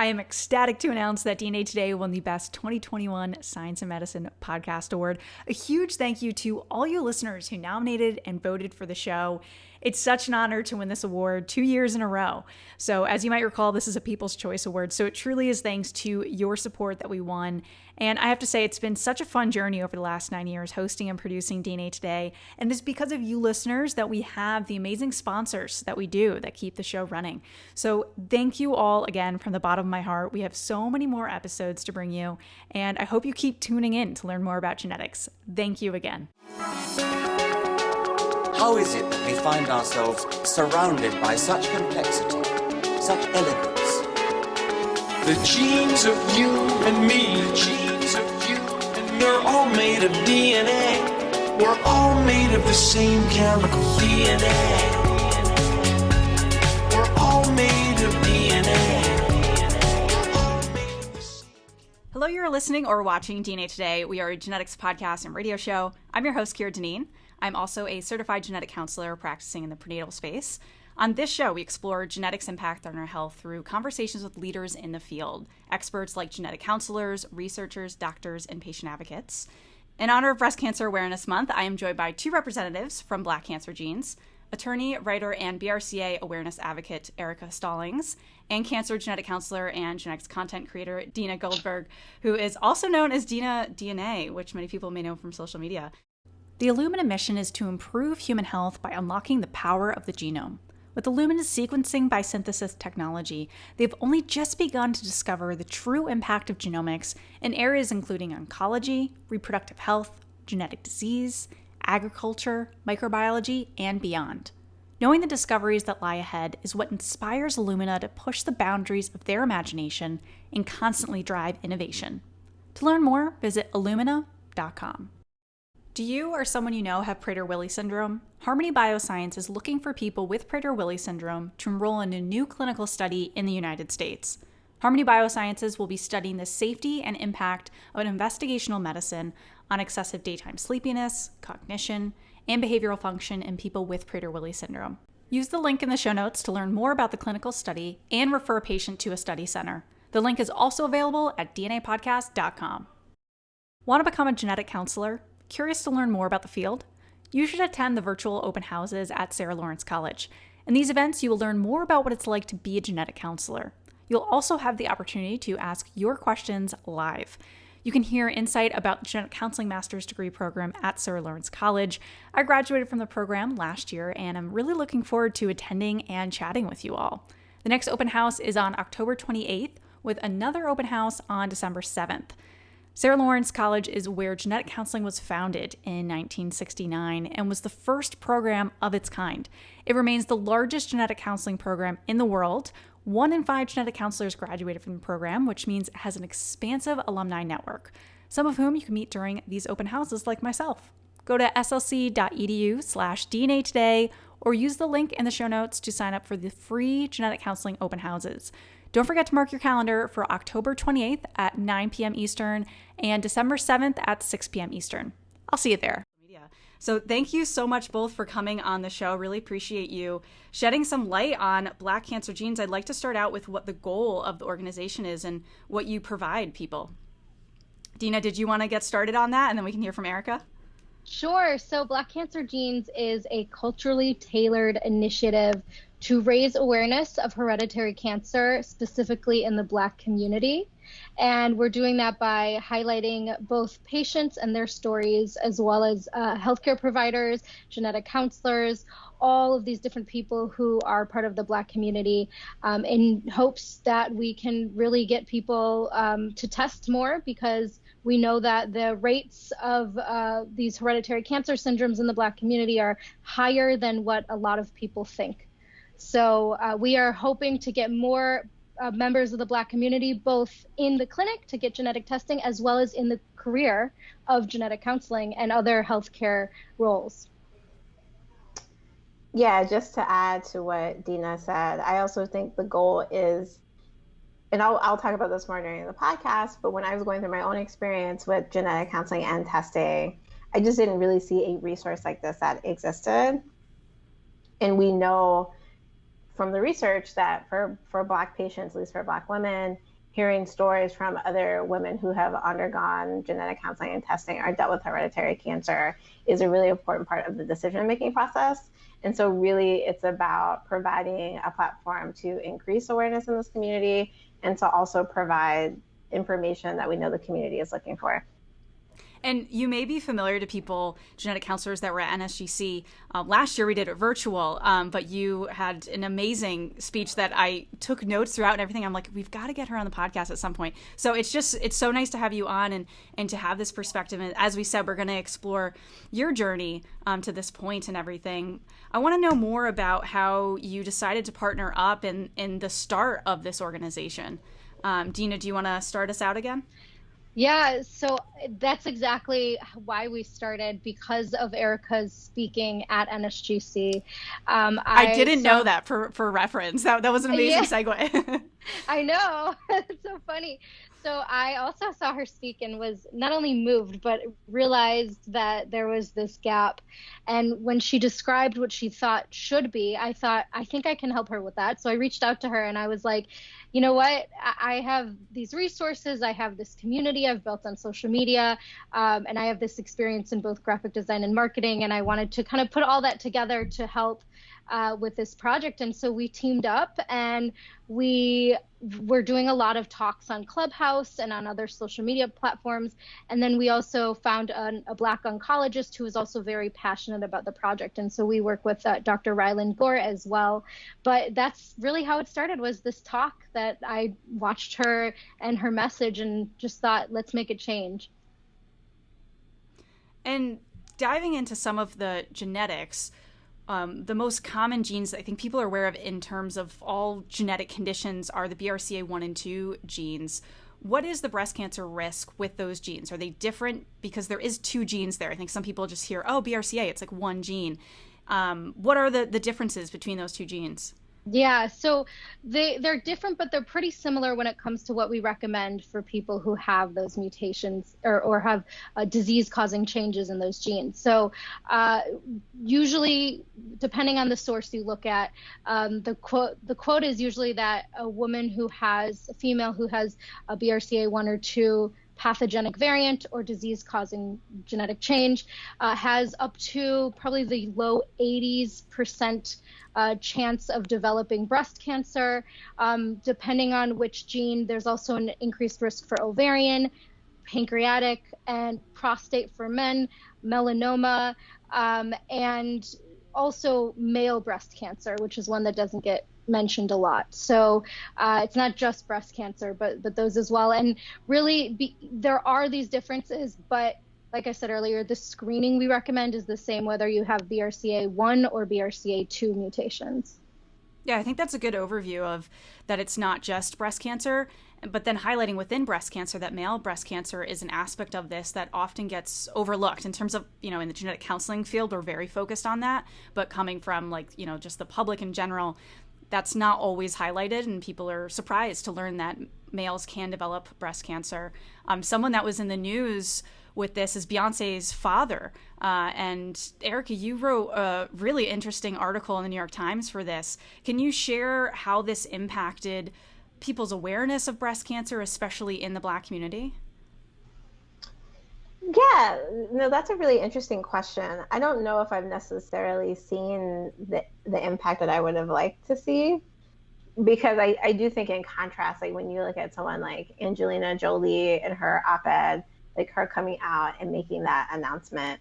I am ecstatic to announce that DNA Today won the Best 2021 Science and Medicine Podcast Award. A huge thank you to all you listeners who nominated and voted for the show. It's such an honor to win this award 2 years in a row. So as you might recall, this is a People's Choice Award, so it truly is thanks to your support that we won. And I have to say, it's been such a fun journey over the last 9 years hosting and producing DNA Today. And it's because of you listeners that we have the amazing sponsors that we do that keep the show running. So thank you all again from the bottom of my heart. We have so many more episodes to bring you, and I hope you keep tuning in to learn more about genetics. Thank you again. How is it that we find ourselves surrounded by such complexity, such elegance? The genes of you and me, the genes of you and me, we're all made of DNA. We're all made of the same chemical DNA. We're all made of DNA. Hello, you're listening or watching DNA Today. We are a genetics podcast and radio show. I'm your host, Dineen. I'm also a certified genetic counselor practicing in the prenatal space. On this show, we explore genetics' impact on our health through conversations with leaders in the field, experts like genetic counselors, researchers, doctors, and patient advocates. In honor of Breast Cancer Awareness Month, I am joined by two representatives from Black Cancer Genes, attorney, writer, and BRCA awareness advocate Erika Stallings, and cancer genetic counselor and genetics content creator Dena Goldberg, who is also known as DenaDNA, which many people may know from social media. The Illumina mission is to improve human health by unlocking the power of the genome. With Illumina's sequencing by synthesis technology, they've only just begun to discover the true impact of genomics in areas including oncology, reproductive health, genetic disease, agriculture, microbiology, and beyond. Knowing the discoveries that lie ahead is what inspires Illumina to push the boundaries of their imagination and constantly drive innovation. To learn more, visit illumina.com. Do you or someone you know have Prader-Willi syndrome? Harmony Bioscience is looking for people with Prader-Willi syndrome to enroll in a new clinical study in the United States. Harmony Biosciences will be studying the safety and impact of an investigational medicine on excessive daytime sleepiness, cognition, and behavioral function in people with Prader-Willi syndrome. Use the link in the show notes to learn more about the clinical study and refer a patient to a study center. The link is also available at dnapodcast.com. Want to become a genetic counselor? Curious to learn more about the field? You should attend the virtual open houses at Sarah Lawrence College. In these events, you will learn more about what it's like to be a genetic counselor. You'll also have the opportunity to ask your questions live. You can hear insight about the Genetic Counseling Master's Degree program at Sarah Lawrence College. I graduated from the program last year, and I'm really looking forward to attending and chatting with you all. The next open house is on October 28th, with another open house on December 7th. Sarah Lawrence College is where genetic counseling was founded in 1969 and was the first program of its kind. It remains the largest genetic counseling program in the world. 1 in 5 genetic counselors graduated from the program, which means it has an expansive alumni network, some of whom you can meet during these open houses like myself. Go to slc.edu/DNA Today or use the link in the show notes to sign up for the free genetic counseling open houses. Don't forget to mark your calendar for October 28th at 9 p.m. Eastern and December 7th at 6 p.m. Eastern. I'll see you there. So thank you so much both for coming on the show. Really appreciate you shedding some light on Black Cancer Genes. I'd like to start out with what the goal of the organization is and what you provide people. Dena, did you want to get started on that, and then we can hear from Erika? Sure. So Black Cancer Genes is a culturally tailored initiative to raise awareness of hereditary cancer, specifically in the Black community. And we're doing that by highlighting both patients and their stories, as well as healthcare providers, genetic counselors, all of these different people who are part of the Black community, in hopes that we can really get people to test more, because we know that the rates of these hereditary cancer syndromes in the Black community are higher than what a lot of people think. So we are hoping to get more members of the Black community, both in the clinic to get genetic testing, as well as in the career of genetic counseling and other healthcare roles. Yeah, just to add to what Dena said, I also think the goal is, and I'll talk about this more during the podcast, but when I was going through my own experience with genetic counseling and testing, I just didn't really see a resource like this that existed. And we know from the research that for Black patients, at least for Black women, hearing stories from other women who have undergone genetic counseling and testing or dealt with hereditary cancer is a really important part of the decision-making process. And so really it's about providing a platform to increase awareness in this community and to also provide information that we know the community is looking for. And you may be familiar to people, genetic counselors that were at NSGC. Last year we did it virtual, but you had an amazing speech that I took notes throughout and everything. I'm like, we've got to get her on the podcast at some point. So it's so nice to have you on and to have this perspective. And as we said, we're going to explore your journey to this point and everything. I want to know more about how you decided to partner up in the start of this organization. Dena, do you want to start us out again? Yeah, so that's exactly why we started, because of Erika's speaking at NSGC. I didn't know that for reference. That was an amazing segue. I know. It's so funny. So I also saw her speak and was not only moved, but realized that there was this gap. And when she described what she thought should be, I thought, I think I can help her with that. So I reached out to her and I was like, you know what? I have these resources. I have this community I've built on social media. And I have this experience in both graphic design and marketing. And I wanted to kind of put all that together to help with this project. And so we teamed up and we were doing a lot of talks on Clubhouse and on other social media platforms. And then we also found a Black oncologist who is also very passionate about the project. And so we work with Dr. Ryland Gore as well. But that's really how it started, was this talk that I watched her and her message and just thought, let's make a change. And diving into some of the genetics, the most common genes that I think people are aware of in terms of all genetic conditions are the BRCA1 and 2 genes. What is the breast cancer risk with those genes? Are they different? Because there is 2 genes there. I think some people just hear, oh, BRCA, it's like one gene. What are the differences between those 2 genes? Yeah, so they're different, but they're pretty similar when it comes to what we recommend for people who have those mutations or have disease-causing changes in those genes. So usually, depending on the source you look at, the quote is usually that a female who has a BRCA1 or 2 pathogenic variant or disease-causing genetic change has up to probably the low 80% chance of developing breast cancer. Depending on which gene, there's also an increased risk for ovarian, pancreatic, and prostate for men, melanoma, and also male breast cancer, which is one that doesn't get mentioned a lot. So it's not just breast cancer, but those as well. And really, there are these differences, but like I said earlier, the screening we recommend is the same whether you have BRCA1 or BRCA2 mutations. Yeah, I think that's a good overview of that it's not just breast cancer, but then highlighting within breast cancer that male breast cancer is an aspect of this that often gets overlooked in terms of, in the genetic counseling field, we're very focused on that, but coming from just the public in general, that's not always highlighted, and people are surprised to learn that males can develop breast cancer. Someone that was in the news with this is Beyonce's father. And Erika, you wrote a really interesting article in the New York Times for this. Can you share how this impacted people's awareness of breast cancer, especially in the Black community? Yeah, no, that's a really interesting question. I don't know if I've necessarily seen the impact that I would have liked to see, because I do think in contrast, like when you look at someone like Angelina Jolie and her op-ed, like her coming out and making that announcement,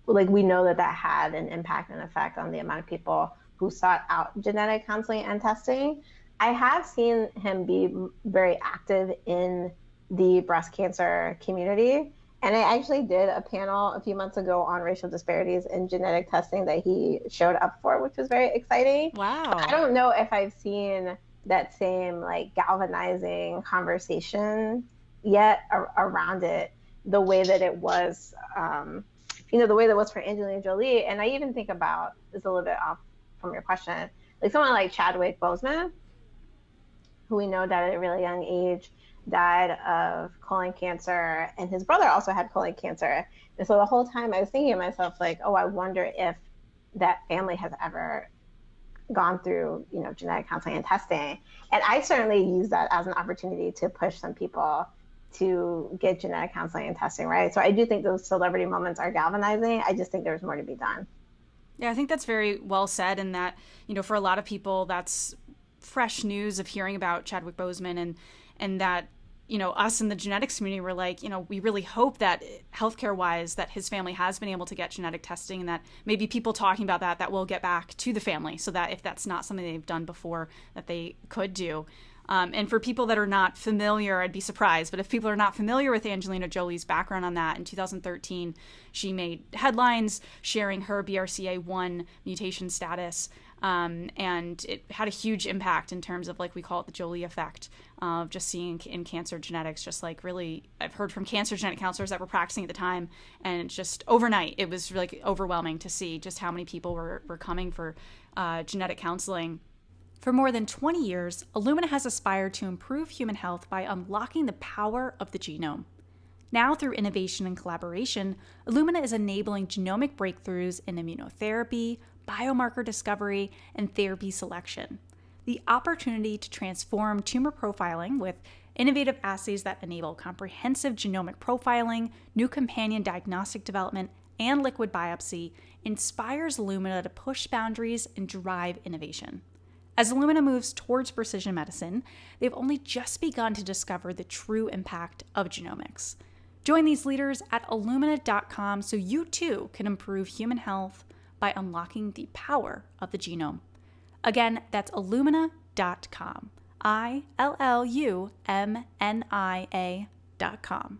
like we know that had an impact and effect on the amount of people who sought out genetic counseling and testing. I have seen him be very active in the breast cancer community. And I actually did a panel a few months ago on racial disparities in genetic testing that he showed up for, which was very exciting. Wow. I don't know if I've seen that same like galvanizing conversation yet around it the way that it was, the way that it was for Angelina Jolie. And I even think about, this a little bit off from your question, like someone like Chadwick Boseman, who we know died at a really young age, died of colon cancer, and his brother also had colon cancer. And so the whole time I was thinking to myself, like, oh, I wonder if that family has ever gone through, genetic counseling and testing. And I certainly use that as an opportunity to push some people to get genetic counseling and testing, right? So I do think those celebrity moments are galvanizing. I just think there's more to be done. Yeah, I think that's very well said, and that, for a lot of people, that's fresh news of hearing about Chadwick Boseman, and that, us in the genetics community were like, we really hope that healthcare wise that his family has been able to get genetic testing, and that maybe people talking about that will get back to the family, so that if that's not something they've done before, that they could do. And for people that are not familiar, I'd be surprised, but if people are not familiar with Angelina Jolie's background on that, in 2013, she made headlines sharing her BRCA1 mutation status, and it had a huge impact in terms of, like, we call it the Jolie effect, of just seeing in cancer genetics, just like really, I've heard from cancer genetic counselors that were practicing at the time, and just overnight, it was like overwhelming to see just how many people were coming for genetic counseling. For more than 20 years, Illumina has aspired to improve human health by unlocking the power of the genome. Now, through innovation and collaboration, Illumina is enabling genomic breakthroughs in immunotherapy, biomarker discovery, and therapy selection. The opportunity to transform tumor profiling with innovative assays that enable comprehensive genomic profiling, new companion diagnostic development, and liquid biopsy inspires Illumina to push boundaries and drive innovation. As Illumina moves towards precision medicine, they've only just begun to discover the true impact of genomics. Join these leaders at Illumina.com so you too can improve human health by unlocking the power of the genome. Again, that's Illumina.com. ILLUMNIA.com.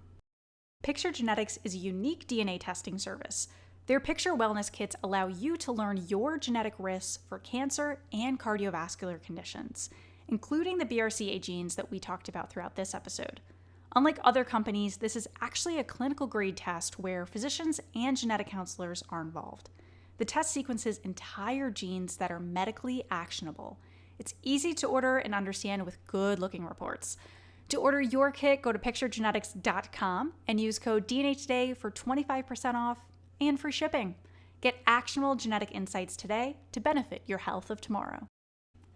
Picture Genetics is a unique DNA testing service. Their Picture Wellness Kits allow you to learn your genetic risks for cancer and cardiovascular conditions, including the BRCA genes that we talked about throughout this episode. Unlike other companies, this is actually a clinical grade test where physicians and genetic counselors are involved. The test sequences entire genes that are medically actionable. It's easy to order and understand with good-looking reports. To order your kit, go to picturegenetics.com and use code DNA Today for 25% off and free shipping. Get actionable genetic insights today to benefit your health of tomorrow.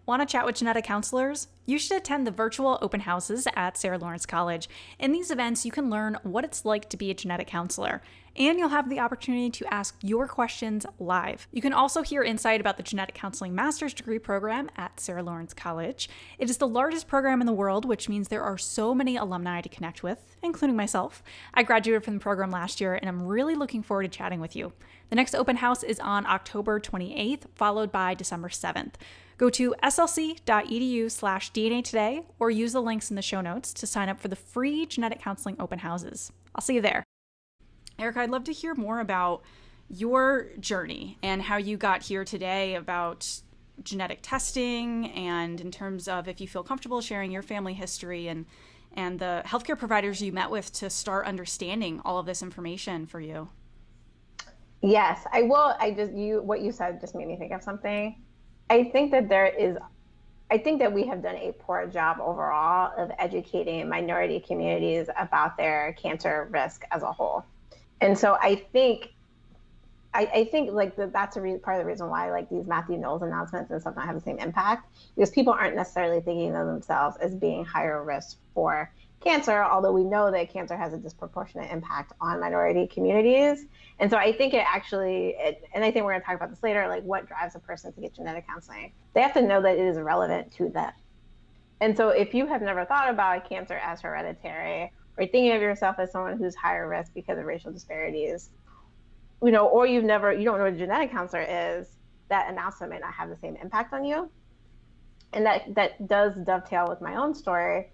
Want to chat with genetic counselors? You should attend the virtual open houses at Sarah Lawrence College. In these events, you can learn what it's like to be a genetic counselor, and you'll have the opportunity to ask your questions live. You can also hear insight about the Genetic Counseling Master's Degree program at Sarah Lawrence College. It is the largest program in the world, which means there are so many alumni to connect with, including myself. I graduated from the program last year, and I'm really looking forward to chatting with you. The next open house is on October 28th, followed by December 7th. Go to slc.edu/DNA today or use the links in the show notes to sign up for the free genetic counseling open houses. I'll see you there. Erika, I'd love to hear more about your journey and how you got here today, about genetic testing, and in terms of if you feel comfortable sharing your family history and the healthcare providers you met with to start understanding all of this information for you. Yes, I will. What you said just made me think of something. I think that we have done a poor job overall of educating minority communities about their cancer risk as a whole. And so I think like that's part of the reason why like these Matthew Knowles announcements and stuff don't have the same impact, because people aren't necessarily thinking of themselves as being higher risk for cancer, although we know that cancer has a disproportionate impact on minority communities. And so I think and I think we're going to talk about this later, like what drives a person to get genetic counseling. They have to know that it is relevant to them. And so if you have never thought about cancer as hereditary, or thinking of yourself as someone who's higher risk because of racial disparities, or you don't know what a genetic counselor is, that announcement may not have the same impact on you. And that does dovetail with my own story.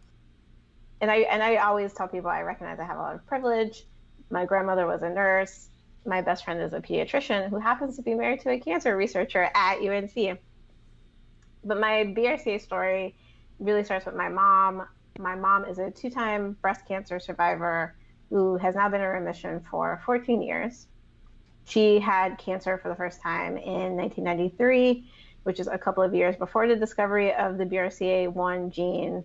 And I always tell people I recognize I have a lot of privilege. My grandmother was a nurse. My best friend is a pediatrician who happens to be married to a cancer researcher at UNC. But my BRCA story really starts with my mom. My mom is a 2-time breast cancer survivor who has now been in remission for 14 years. She had cancer for the first time in 1993, which is a couple of years before the discovery of the BRCA1 gene.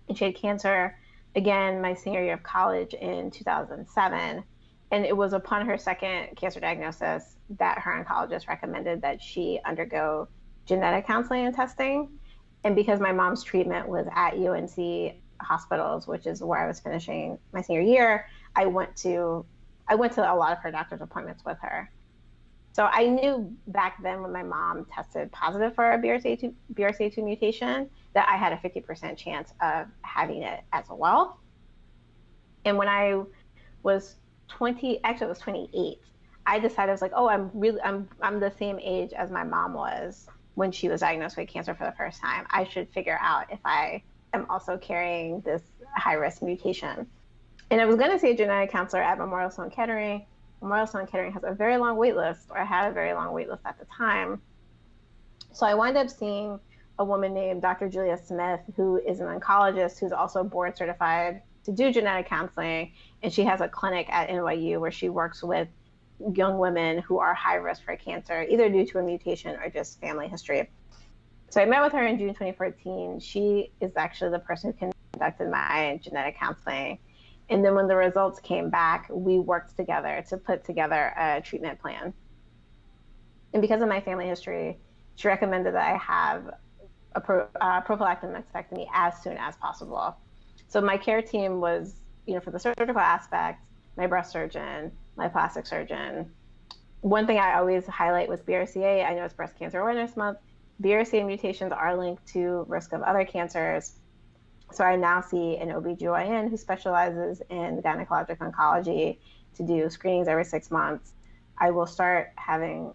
And she had cancer again my senior year of college in 2007. And it was upon her second cancer diagnosis that her oncologist recommended that she undergo genetic counseling and testing. And because my mom's treatment was at UNC hospitals, which is where I was finishing my senior year, I went to a lot of her doctor's appointments with her. So I knew back then when my mom tested positive for a BRCA2 mutation that I had a 50% chance of having it as well. And when I was 28, I decided, I was like, oh, I'm the same age as my mom was when she was diagnosed with cancer for the first time. I should figure out if I am also carrying this high-risk mutation. And I was going to see a genetic counselor at Memorial Sloan Kettering. Memorial Sloan Kettering has a very long wait list, or had a very long wait list at the time. So I wound up seeing a woman named Dr. Julia Smith, who is an oncologist who's also board certified to do genetic counseling. And she has a clinic at NYU where she works with young women who are high risk for cancer, either due to a mutation or just family history. So I met with her in June 2014. She is actually the person who conducted my genetic counseling. And then when the results came back, we worked together to put together a treatment plan. And because of my family history, she recommended that I have a prophylactic mastectomy as soon as possible. So my care team was, for the surgical aspect, my breast surgeon, my plastic surgeon. One thing I always highlight with BRCA, I know it's Breast Cancer Awareness Month, BRCA mutations are linked to risk of other cancers. So I now see an OBGYN who specializes in gynecologic oncology to do screenings every 6 months. I will start having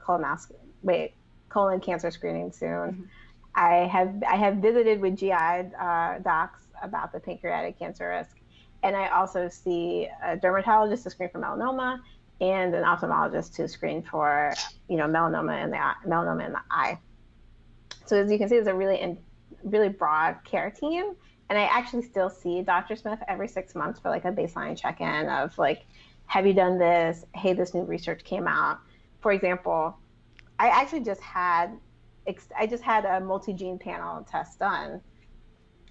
colon cancer screening soon. Mm-hmm. I have visited with GI docs about the pancreatic cancer risk. And I also see a dermatologist to screen for melanoma and an ophthalmologist to screen for, melanoma in the eye. So as you can see, there's a really broad care team. And I actually still see Dr. Smith every 6 months for like a baseline check-in of like, have you done this? Hey, this new research came out. For example, I actually just had a multi-gene panel test done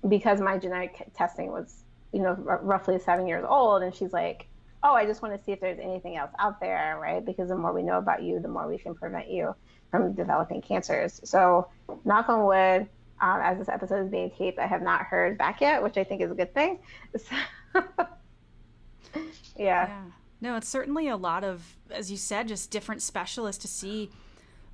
because my genetic testing was, roughly 7 years old. And she's like, oh, I just want to see if there's anything else out there, right? Because the more we know about you, the more we can prevent you from developing cancers. So knock on wood, as this episode is being taped, I have not heard back yet, which I think is a good thing. So, yeah. No, it's certainly a lot of, as you said, just different specialists to see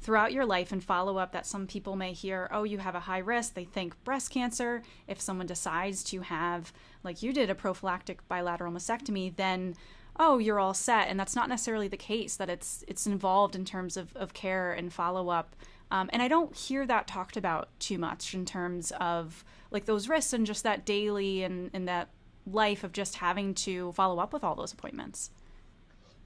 throughout your life and follow up that some people may hear, oh, you have a high risk. They think breast cancer. If someone decides to have, like you did, a prophylactic bilateral mastectomy, then, oh, you're all set. And that's not necessarily the case, that it's involved in terms of care and follow up. And I don't hear that talked about too much in terms of like those risks and just that daily and that life of just having to follow up with all those appointments.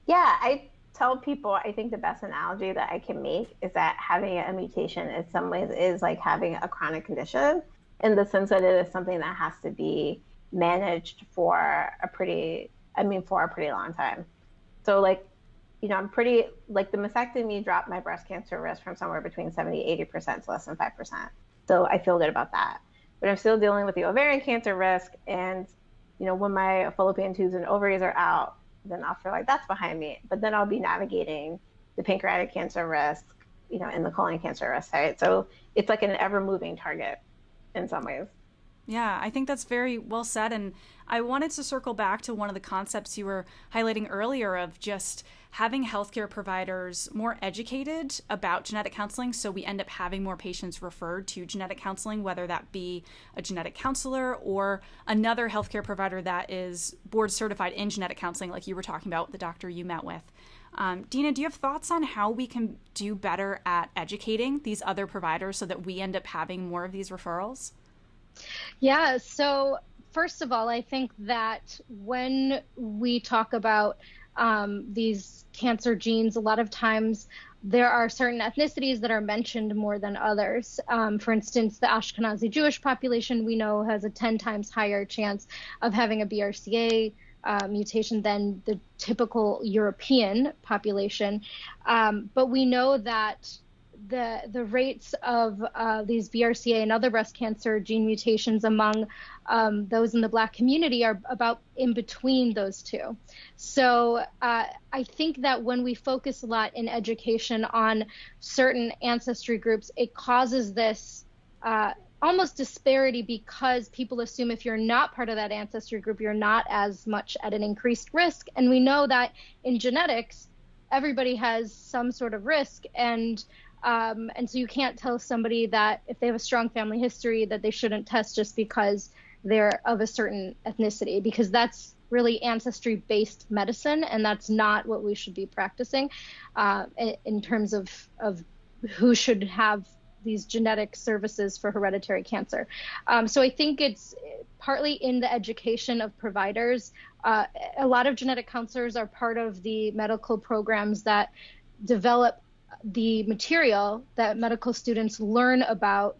Yeah, I tell people, I think the best analogy that I can make is that having a mutation in some ways is like having a chronic condition, in the sense that it is something that has to be managed for a pretty long time. So like, I'm pretty, like the mastectomy dropped my breast cancer risk from somewhere between 70-80% to less than 5%. So I feel good about that. But I'm still dealing with the ovarian cancer risk. And, when my fallopian tubes and ovaries are out, then I'll feel like that's behind me. But then I'll be navigating the pancreatic cancer risk, and the colon cancer risk, right? So it's like an ever-moving target in some ways. Yeah, I think that's very well said. And I wanted to circle back to one of the concepts you were highlighting earlier of just having healthcare providers more educated about genetic counseling. So we end up having more patients referred to genetic counseling, whether that be a genetic counselor or another healthcare provider that is board certified in genetic counseling, like you were talking about, the doctor you met with. Dena, do you have thoughts on how we can do better at educating these other providers so that we end up having more of these referrals? Yeah, so first of all, I think that when we talk about these cancer genes, a lot of times there are certain ethnicities that are mentioned more than others. For instance, the Ashkenazi Jewish population we know has a 10 times higher chance of having a BRCA mutation than the typical European population. But we know that the rates of these BRCA and other breast cancer gene mutations among those in the Black community are about in between those two. So I think that when we focus a lot in education on certain ancestry groups, it causes this almost disparity, because people assume if you're not part of that ancestry group, you're not as much at an increased risk. And we know that in genetics, everybody has some sort of risk, and so you can't tell somebody that if they have a strong family history that they shouldn't test just because they're of a certain ethnicity, because that's really ancestry-based medicine, and that's not what we should be practicing in terms of who should have these genetic services for hereditary cancer. So I think it's partly in the education of providers. A lot of genetic counselors are part of the medical programs that develop the material that medical students learn about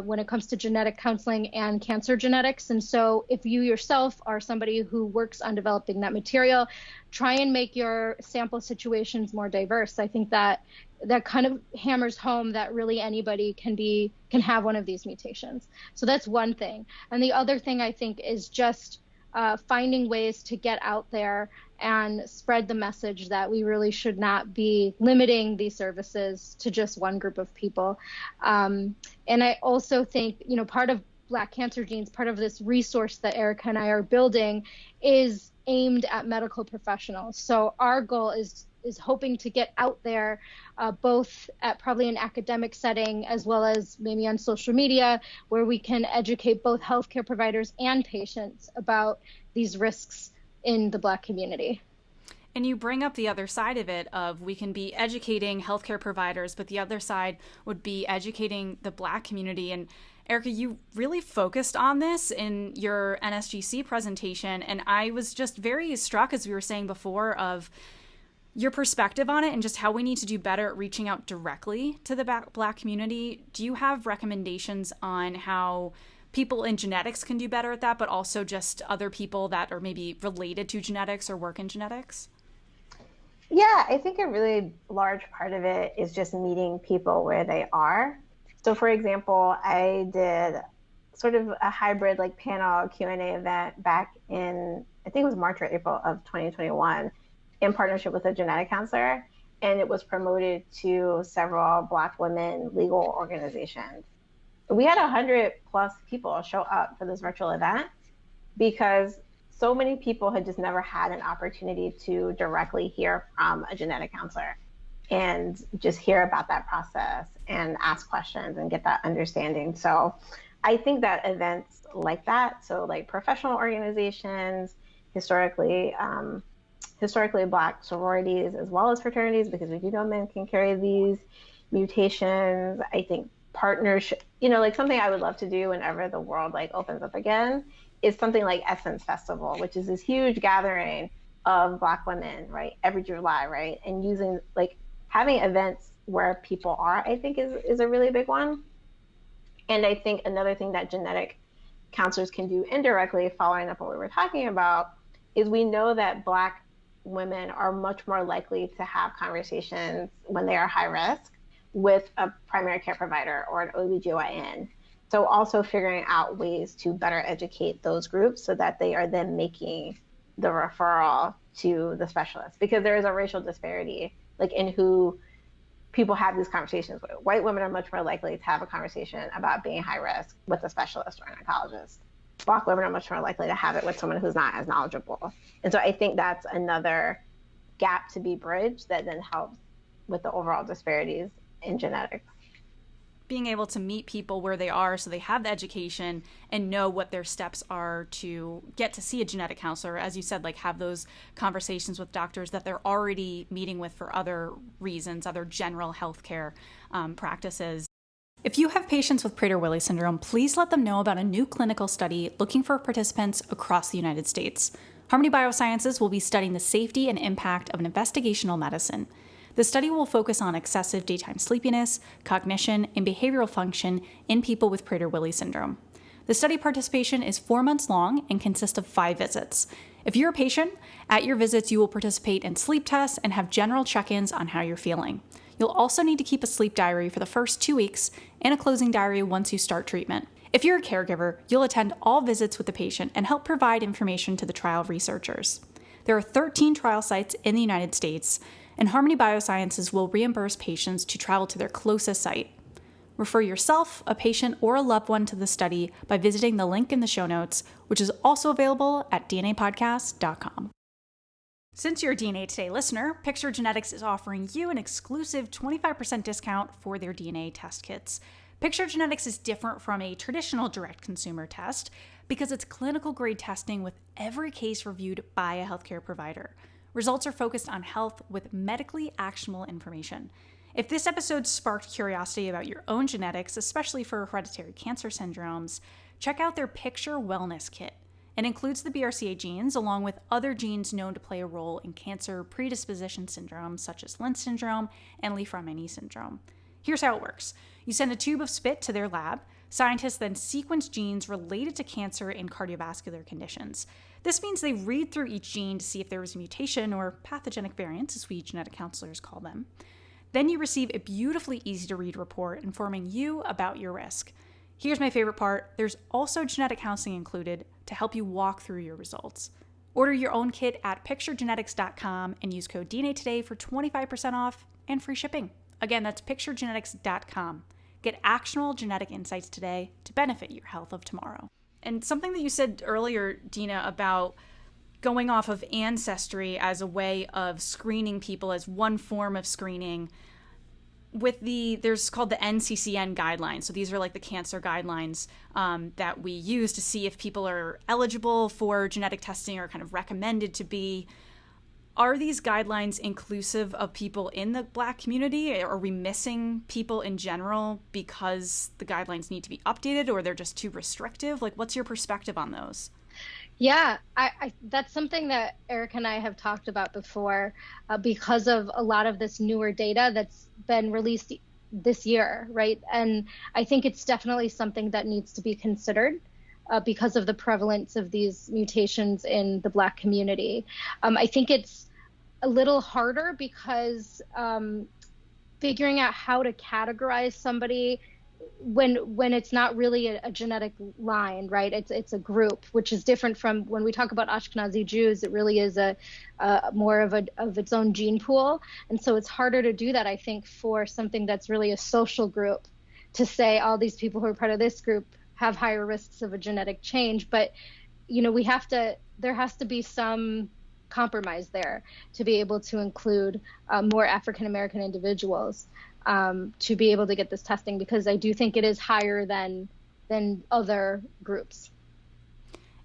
when it comes to genetic counseling and cancer genetics. And so if you yourself are somebody who works on developing that material, try and make your sample situations more diverse. I think that kind of hammers home that really anybody can have one of these mutations. So that's one thing. And the other thing I think is just finding ways to get out there and spread the message that we really should not be limiting these services to just one group of people. And I also think, part of Black Cancer Genes, part of this resource that Erika and I are building is aimed at medical professionals. So our goal is hoping to get out there, both at probably an academic setting as well as maybe on social media, where we can educate both healthcare providers and patients about these risks in the Black community. And you bring up the other side of it of we can be educating healthcare providers, but the other side would be educating the Black community. And Erika, you really focused on this in your NSGC presentation. And I was just very struck, as we were saying before, of your perspective on it and just how we need to do better at reaching out directly to the Black community. Do you have recommendations on how people in genetics can do better at that, but also just other people that are maybe related to genetics or work in genetics? Yeah, I think a really large part of it is just meeting people where they are. So for example, I did sort of a hybrid panel Q&A event back in, I think it was March or April of 2021, in partnership with a genetic counselor, and it was promoted to several Black women legal organizations. We had 100+ people show up for this virtual event because so many people had just never had an opportunity to directly hear from a genetic counselor and just hear about that process and ask questions and get that understanding. So I think that events like that, so professional organizations, historically Black sororities as well as fraternities, because we do know men can carry these mutations. I think partnership, something I would love to do whenever the world opens up again is something like Essence Festival, which is this huge gathering of Black women, right, every July, right, and using having events where people are, I think is a really big one. And I think another thing that genetic counselors can do indirectly, following up what we were talking about, is we know that Black women are much more likely to have conversations when they are high risk with a primary care provider or an OBGYN. So also figuring out ways to better educate those groups so that they are then making the referral to the specialist, because there is a racial disparity in who people have these conversations with. White women are much more likely to have a conversation about being high risk with a specialist or an oncologist. Black women are much more likely to have it with someone who's not as knowledgeable. And so I think that's another gap to be bridged that then helps with the overall disparities in genetics. Being able to meet people where they are so they have the education and know what their steps are to get to see a genetic counselor, as you said, have those conversations with doctors that they're already meeting with for other reasons, other general healthcare practices. If you have patients with Prader-Willi syndrome, please let them know about a new clinical study looking for participants across the United States. Harmony Biosciences will be studying the safety and impact of an investigational medicine. The study will focus on excessive daytime sleepiness, cognition, and behavioral function in people with Prader-Willi syndrome. The study participation is 4 months long and consists of 5 visits. If you're a patient, at your visits you will participate in sleep tests and have general check-ins on how you're feeling. You'll also need to keep a sleep diary for the first 2 weeks and a closing diary once you start treatment. If you're a caregiver, you'll attend all visits with the patient and help provide information to the trial researchers. There are 13 trial sites in the United States, and Harmony Biosciences will reimburse patients to travel to their closest site. Refer yourself, a patient, or a loved one to the study by visiting the link in the show notes, which is also available at dnapodcast.com. Since you're a DNA Today listener, Picture Genetics is offering you an exclusive 25% discount for their DNA test kits. Picture Genetics is different from a traditional direct consumer test because it's clinical grade testing with every case reviewed by a healthcare provider. Results are focused on health with medically actionable information. If this episode sparked curiosity about your own genetics, especially for hereditary cancer syndromes, check out their Picture Wellness Kit. It includes the BRCA genes along with other genes known to play a role in cancer predisposition syndromes such as Lynch syndrome and Li-Fraumeni syndrome. Here's how it works. You send a tube of spit to their lab. Scientists then sequence genes related to cancer and cardiovascular conditions. This means they read through each gene to see if there was a mutation or pathogenic variants, as we genetic counselors call them. Then you receive a beautifully easy to read report informing you about your risk. Here's my favorite part. There's also genetic counseling included to help you walk through your results. Order your own kit at picturegenetics.com and use code DNA today for 25% off and free shipping. Again, that's picturegenetics.com. Get actionable genetic insights today to benefit your health of tomorrow. And something that you said earlier, Dena, about going off of ancestry as a way of screening people as one form of screening. There's called the NCCN guidelines. So these are like the cancer guidelines that we use to see if people are eligible for genetic testing or kind of recommended to be. Are these guidelines inclusive of people in the Black community? Are we missing people in general because the guidelines need to be updated or they're just too restrictive? Like, what's your perspective on those? Yeah, I that's something that Erika and I have talked about before because of a lot of this newer data that's been released this year, right? And I think it's definitely something that needs to be considered because of the prevalence of these mutations in the Black community. I think it's a little harder because figuring out how to categorize somebody when it's not really a genetic line, right? It's a group, which is different from when we talk about Ashkenazi Jews. It really is a more of its own gene pool, and so it's harder to do that, I think, for something that's really a social group, to say all these people who are part of this group have higher risks of a genetic change. But there has to be some compromise there to be able to include more African American individuals to be able to get this testing, because I do think it is higher than other groups.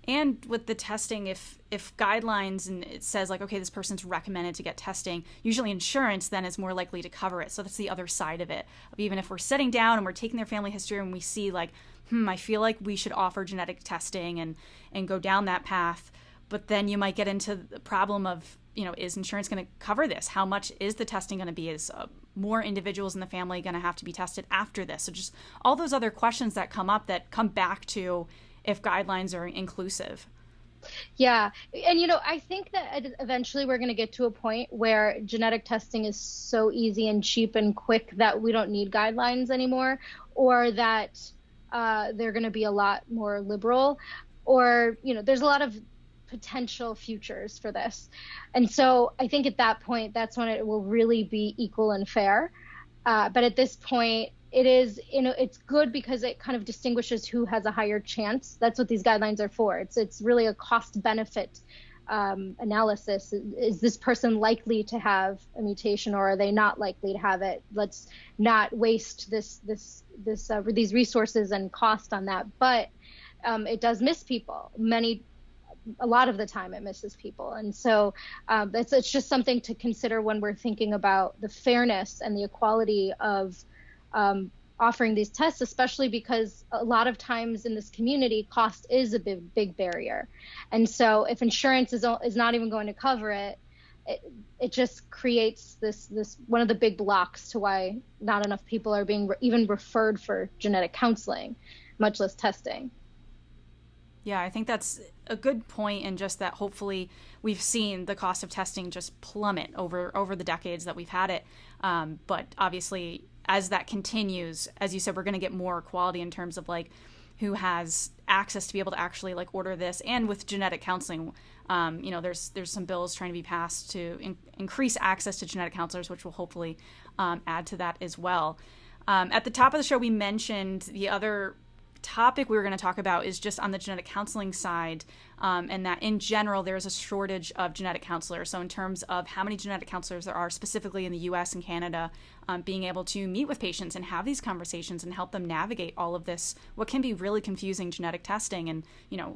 And with the testing, if guidelines and it says like, okay, this person's recommended to get testing, usually insurance then is more likely to cover it. So that's the other side of it. Even if we're sitting down and we're taking their family history and we see like, I feel like we should offer genetic testing and go down that path. But then you might get into the problem of, is insurance going to cover this? How much is the testing going to be? Is more individuals in the family going to have to be tested after this? So just all those other questions that come up that come back to if guidelines are inclusive. Yeah. And, I think that eventually we're going to get to a point where genetic testing is so easy and cheap and quick that we don't need guidelines anymore, or that they're going to be a lot more liberal, or, there's a lot of potential futures for this. And so I think at that point, that's when it will really be equal and fair. But at this point, it is, it's good because it kind of distinguishes who has a higher chance. That's what these guidelines are for. It's really a cost benefit analysis. Is this person likely to have a mutation, or are they not likely to have it? Let's not waste these resources and cost on that. But it does miss people. A lot of the time it misses people. And so it's just something to consider when we're thinking about the fairness and the equality of offering these tests, especially because a lot of times in this community, cost is a big barrier. And so if insurance is not even going to cover it, it just creates this one of the big blocks to why not enough people are being even referred for genetic counseling, much less testing. Yeah, I think that's a good point, and just that hopefully we've seen the cost of testing just plummet over the decades that we've had it. But obviously, as that continues, as you said, we're going to get more quality in terms of like who has access to be able to actually like order this. And with genetic counseling, there's some bills trying to be passed to increase access to genetic counselors, which will hopefully add to that as well. At the top of the show, we mentioned the other topic we were going to talk about is just on the genetic counseling side, and that in general there's a shortage of genetic counselors. So in terms of how many genetic counselors there are specifically in the US and Canada, being able to meet with patients and have these conversations and help them navigate all of this, what can be really confusing genetic testing, and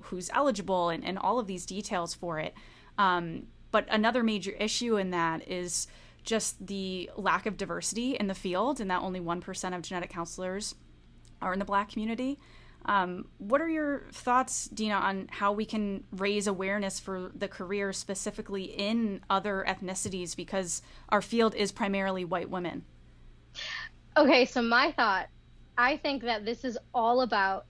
who's eligible, and all of these details for it. But another major issue in that is just the lack of diversity in the field, and that only 1% of genetic counselors are in the Black community. What are your thoughts, Dena, on how we can raise awareness for the career specifically in other ethnicities, because our field is primarily white women? Okay, so my thought, I think that this is all about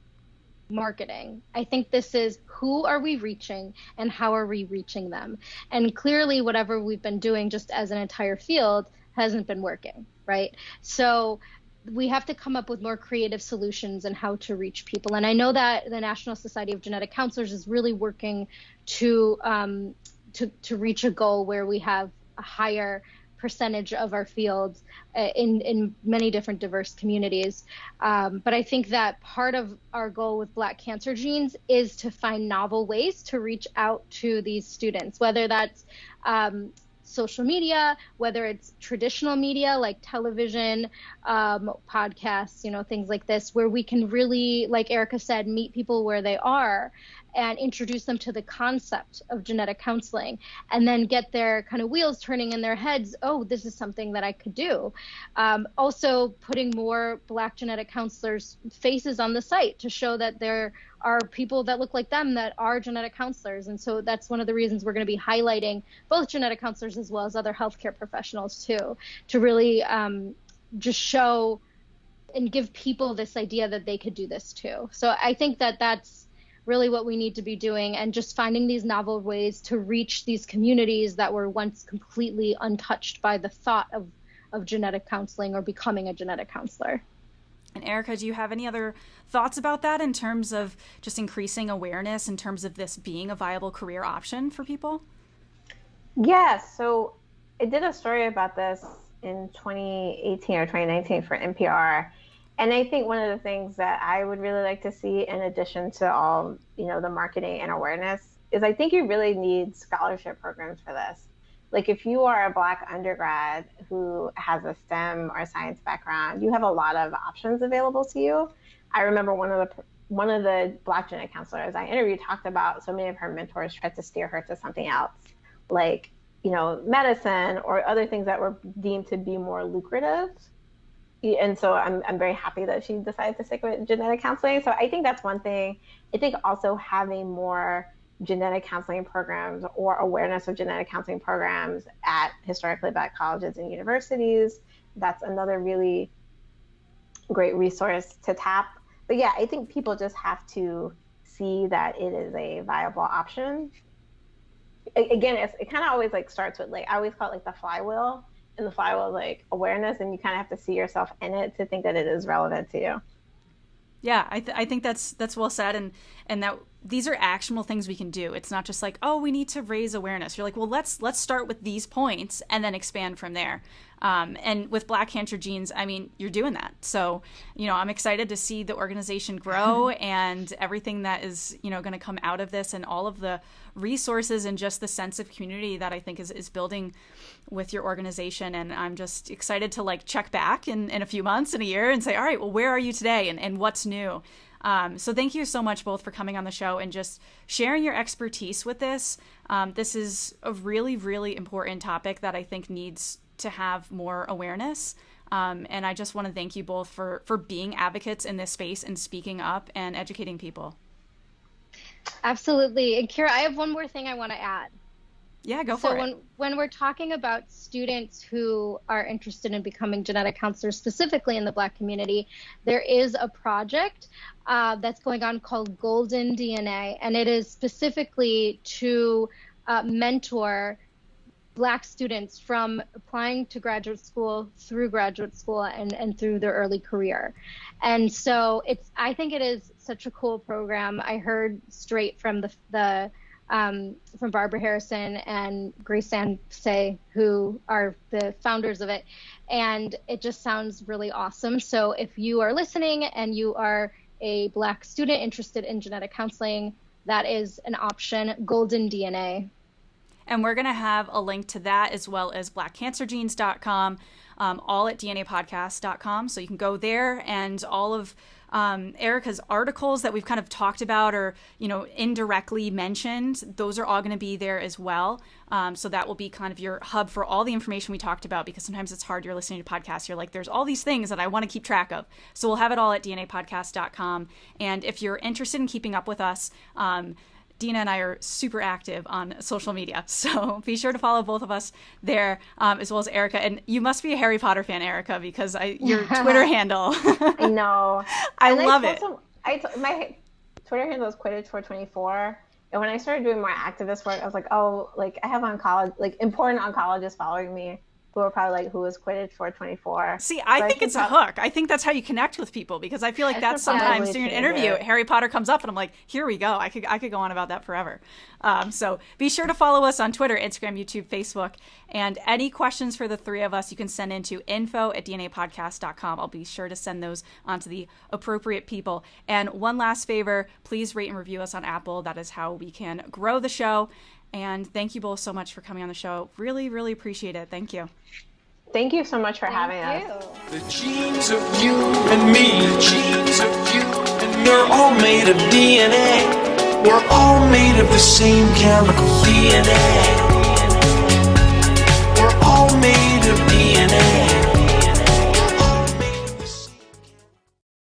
marketing. I think this is who are we reaching and how are we reaching them? And clearly whatever we've been doing just as an entire field hasn't been working, right? So we have to come up with more creative solutions and how to reach people. And I know that the National Society of Genetic Counselors is really working to reach a goal where we have a higher percentage of our fields in many different diverse communities. But I think that part of our goal with Black Cancer Genes is to find novel ways to reach out to these students, whether that's social media, whether it's traditional media like television, podcasts, things like this, where we can really, like Erika said, meet people where they are and introduce them to the concept of genetic counseling, and then get their kind of wheels turning in their heads. Oh, this is something that I could do. Also putting more Black genetic counselors' faces on the site to show that there are people that look like them that are genetic counselors. And so that's one of the reasons we're going to be highlighting both genetic counselors as well as other healthcare professionals too, to really just show and give people this idea that they could do this too. So I think that that's really what we need to be doing, and just finding these novel ways to reach these communities that were once completely untouched by the thought of genetic counseling or becoming a genetic counselor. And Erika, do you have any other thoughts about that in terms of just increasing awareness in terms of this being a viable career option for people? Yeah, so I did a story about this in 2018 or 2019 for NPR. And I think one of the things that I would really like to see, in addition to all, the marketing and awareness, is I think you really need scholarship programs for this. Like if you are a Black undergrad who has a STEM or science background, you have a lot of options available to you. I remember one of the Black genetic counselors I interviewed talked about so many of her mentors tried to steer her to something else, like, medicine or other things that were deemed to be more lucrative. And so I'm very happy that she decided to stick with genetic counseling. So I think that's one thing. I think also having more genetic counseling programs or awareness of genetic counseling programs at historically Black colleges and universities, that's another really great resource to tap. But yeah, I think people just have to see that it is a viable option. Again, it kind of always starts with I always call it the flywheel. And the flywheel is awareness, and you kind of have to see yourself in it to think that it is relevant to you. Yeah, I think that's well said, and that these are actionable things we can do. It's not just we need to raise awareness. You're well, let's start with these points and then expand from there. And with Black Cancer Genes, I mean, you're doing that. So, I'm excited to see the organization grow and everything that is, going to come out of this, and all of the resources and just the sense of community that I think is building with your organization. And I'm just excited to check back in a few months, in a year, and say, all right, well, where are you today and what's new? So thank you so much both for coming on the show and just sharing your expertise with this. This is a really, really important topic that I think needs to have more awareness. And I just want to thank you both for being advocates in this space and speaking up and educating people. Absolutely. And Kira, I have one more thing I want to add. Yeah, go so for it. When we're talking about students who are interested in becoming genetic counselors, specifically in the Black community, there is a project that's going on called Golden DNA, and it is specifically to mentor Black students from applying to graduate school through graduate school and through their early career. And so I think it is such a cool program. I heard straight from from Barbara Harrison and Grace Say, who are the founders of it. And it just sounds really awesome. So if you are listening and you are a Black student interested in genetic counseling, that is an option, Golden DNA. And we're going to have a link to that as well as blackcancergenes.com, all at DNApodcast.com. So you can go there, and all of Erika's articles that we've kind of talked about or, indirectly mentioned, those are all going to be there as well. So that will be kind of your hub for all the information we talked about, because sometimes it's hard. You're listening to podcasts. You're like, there's all these things that I want to keep track of. So we'll have it all at DNApodcast.com. And if you're interested in keeping up with us, Dena and I are super active on social media, so be sure to follow both of us there, as well as Erika. And you must be a Harry Potter fan, Erika, because your Twitter handle. I know. I love it. My Twitter handle is Quidditch424. And when I started doing more activist work, I was like, oh, like I have important oncologists following me who are probably like, who is Quidditch424? See, I think it's a hook. I think that's how you connect with people, because I feel like that's sometimes during an interview, Harry Potter comes up and I'm like, here we go. I could go on about that forever. So be sure to follow us on Twitter, Instagram, YouTube, Facebook. And any questions for the three of us, you can send into info@DNApodcast.com. I'll be sure to send those on to the appropriate people. And one last favor, please rate and review us on Apple. That is how we can grow the show. And thank you both so much for coming on the show. Really, really appreciate it. Thank you. Thank you so much for having us. The genes of you and me, the genes of you and me are all made of DNA. We're all made of the same chemical DNA.